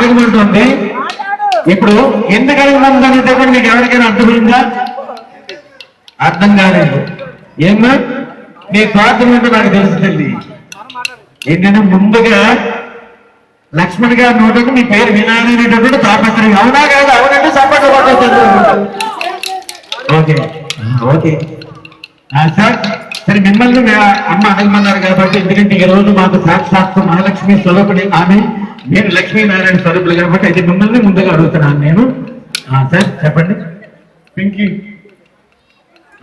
అడగమంటుంది. ఇప్పుడు ఎందుకు అడగమంటే కూడా మీకు ఎవరికైనా అర్థమైందా? అర్థం కాలేదు. ఏమో మీ స్వార్థం ఏంటో నాకు తెలుసు తల్లి. ఏంటంటే ముందుగా లక్ష్మణ్ గారి నోటకు మీ పేరు వినాలనేటటువంటి తాపత్రయం. అవునా కాదు? అవునంటే సపోర్ట్ ఓకే ఓకే సార్. సరే మిమ్మల్ని అమ్మ అడగమన్నారు కాబట్టి, ఎందుకంటే ఈ రోజు మాకు సాక్షాత్తు మహాలక్ష్మి స్వరూపుడి ఆమె, నేను లక్ష్మీనారాయణ స్వరూపులు కాబట్టి అయితే మిమ్మల్ని ముందుగా అడుగుతున్నాను నేను. సార్ చెప్పండి. పింకీ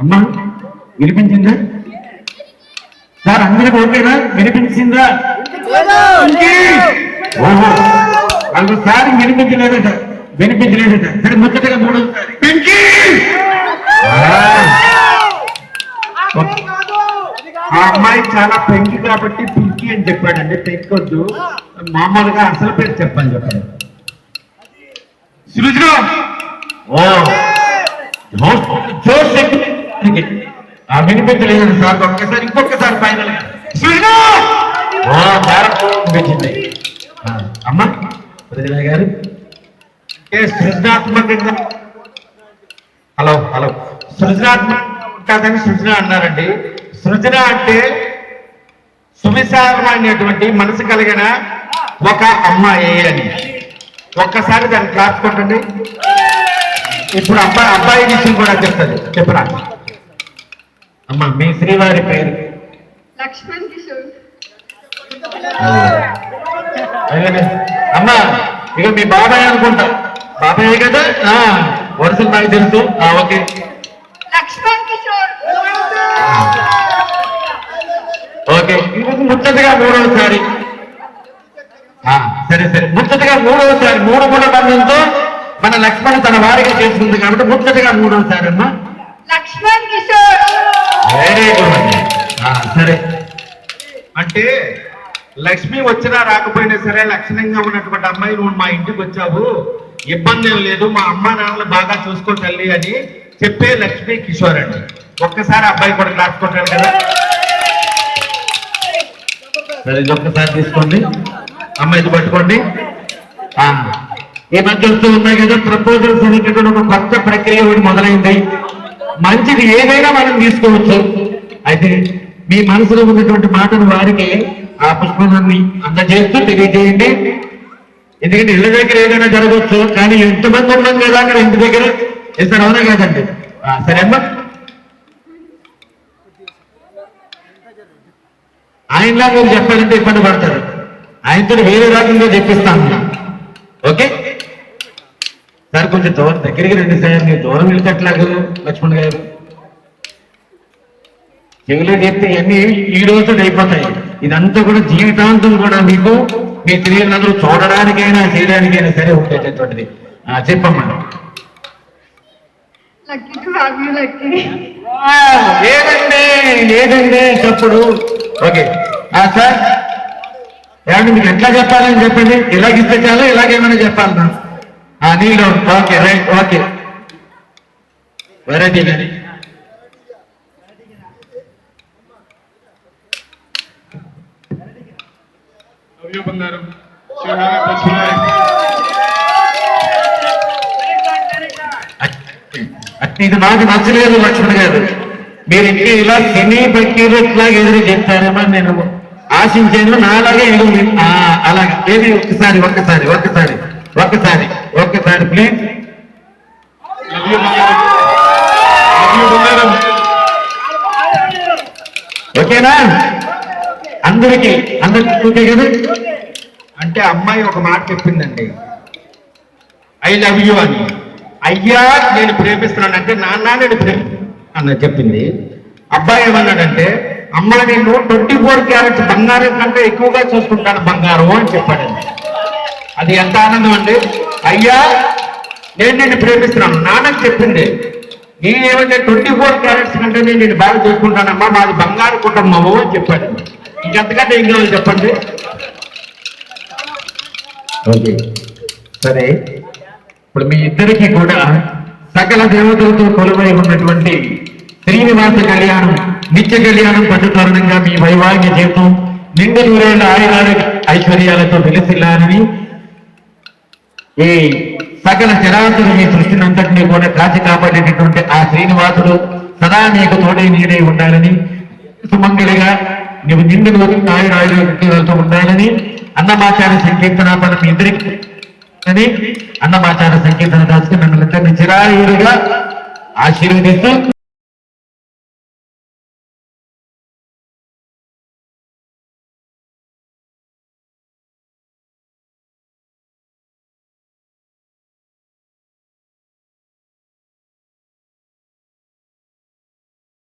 అమ్మా వినిపించిందా సార్? అందరికి ఓకేనా? వినిపించిందా? ఓహో సార్ వినిపించలేదట, వినిపించలేదట. సరే ముచ్చటగా మూడోసారి పింకీ. ఆ అమ్మాయి చాలా పెంకి కాబట్టి పింకీ అని చెప్పాడండి. పెంకొద్దు, మామూలుగా అసలు పేరు చెప్పని చెప్పాడు. సృజన వినిపించలేదు సార్. ఒక్కసారి ఇంకొకసారి ఫైనల్ గా సృజన వినిపించింది. అమ్మా సృజన గారు సృజనాత్మకంగా హలో హలో సృజనాత్మక కాదని సృజన అన్నారండి. సృజన అంటే సువిశాలమైనటువంటి మనసు కలిగిన ఒక అమ్మాయి అని. ఒక్కసారి దాన్ని క్లాస్ కొట్టండి. ఇప్పుడు అబ్బాయి విషయం కూడా చెప్తుంది. చెప్పరా అమ్మా? మీ శ్రీవారి పేరు లక్ష్మణ్ కిషోర్. అమ్మా ఇక మీ బాబాయ్ అనుకుంటా. బాబాయ్ కదా? వరుసలు నాకు తెలుసు. ఓకే లక్ష్మణ్ కిషోర్. ఓకే ముచ్చటగా మూడవసారి. సరే సరే ముచ్చటగా మూడవసారి. మూడు బంధంతో మన లక్ష్మణ్ తన వారిగా చేసుకుంది కాబట్టి ముచ్చటగా మూడవసారి అమ్మా లక్ష్మణ్ కిషోర్. Very good. సరే అంటే లక్ష్మి వచ్చినా రాకపోయినా సరే లక్షణంగా ఉన్నటువంటి అమ్మాయి నువ్వు మా ఇంటికి వచ్చావు, ఇబ్బంది ఏం లేదు, మా అమ్మా నాన్నలు బాగా చూసుకో తల్లి అని చెప్పే లక్ష్మీ కిషోర్ అండి. ఒక్కసారి అబ్బాయి కూడా క్లాస్ కొట్టాడు కదా. సరే ఒక్కసారి తీసుకోండి. అమ్మాయిది పట్టుకోండి. ఈ మధ్య వస్తూ ఉన్నాయి కదా ప్రపోజల్స్ అనేటటువంటి ఒక కొత్త ప్రక్రియ ఒకటి మొదలైంది. మంచిది ఏదైనా మనం తీసుకోవచ్చు. అయితే మీ మనసులో ఉన్నటువంటి మాటను వారికి ఆ పుష్పాన్ని అందజేస్తూ తెలియజేయండి. ఎందుకంటే ఇళ్ళ దగ్గర ఏదైనా జరగవచ్చు, కానీ ఎంతమంది ఉన్నాం కదా అక్కడ ఇంటి దగ్గర ఇస్తారు. అవునా కాదండి? సరే అమ్మా ఆయనలా మీరు చెప్పాలంటే ఇబ్బంది పడతారు. ఆయనతో వేరే రకంగా చెప్పిస్తాను. ఓకే సార్ కొంచెం దూరం దగ్గరికి రండి సార్. మీరు దూరం వెళ్తేట్లాగా లక్ష్మణ్ గారు చెవిలో చెప్తే ఇవన్నీ ఈ రోజు అయిపోతాయి. ఇదంతా కూడా జీవితాంతం కూడా మీకు మీ స్త్రీలందరూ చూడడానికైనా చేయడానికైనా సరే ఉండేటటువంటిది. చెప్పమ్మా. ఏదండి ఏదండి చెప్పుడు. ఓకే సార్ ఏమంటే మీకు ఎట్లా చెప్పాలని చెప్పండి. ఇలాగిస్తే చాలా ఇలాగేమైనా చెప్పాలన్నా నీళ్ళు. Okay right. ఓకే వెరైటీ గారి ఇది నాకు నచ్చలేదు లక్ష్మణ్ గారు. మీరు ఇంకా ఇలా సినీ బకీరులాగా ఎదురు చెప్తారేమో నేను ఆశించాను. నాలాగే ఎదురు అలాగే ఏది ఒక్కసారి ఒక్కసారి ఒక్కసారి ఒక్కసారి ఒక్కసారి ప్లీజ్. ఓకేనా? అందరికీ ఓకే కదా? అంటే అమ్మాయి ఒక మాట చెప్పిందండి, ఐ లవ్ యూ అని. అయ్యా నేను ప్రేమిస్తున్నాను అంటే నాన్న నేను అన్న చెప్పింది. అబ్బాయి ఏమన్నాడంటే అమ్మ నేను 24 క్యారెట్స్ బంగారం కంటే ఎక్కువగా చూసుకుంటాను బంగారం అని చెప్పాడండి. అది ఎంత ఆనందం అండి. అయ్యా నేను నిన్ను ప్రేమిస్తున్నాను నాన్నకి చెప్పింది. నేనేమంటే 24 క్యారెట్స్ కంటే నేను బాగా చూసుకుంటానమ్మా, మాది బంగారు కుటుంబము అని చెప్పాడండి. ఇంకెంతకంటే ఏం కావాలి చెప్పండి. ఓకే సరే ఇప్పుడు మీ ఇద్దరికి కూడా సకల దేవతలతో కొలువై ఉన్నటువంటి శ్రీనివాస కళ్యాణం నిత్య కళ్యాణం పట్టుతరుణంగా మీ వైవాహిక జీవితం నిండు నూరేళ్ల ఆయురాల ఐశ్వర్యాలతో వెలిసిల్లాలని ఈ సకల చరాచరు ఈ సృష్టిని అంతటినీ కూడా కాచి కాపాడేటటువంటి ఆ శ్రీనివాసుడు సదా నీకు తోడే నీడే ఉండాలని, సుమంగళిగా నీవు నిండు ఆయురాయులతో ఉండాలని అన్నమాచార్య సంకీర్తన పదం ఇద్దరికి అన్నమాచార్య సంకీర్తన దాసుకుని నన్ను చిరాయుడిగా ఆశీర్వదిస్తూ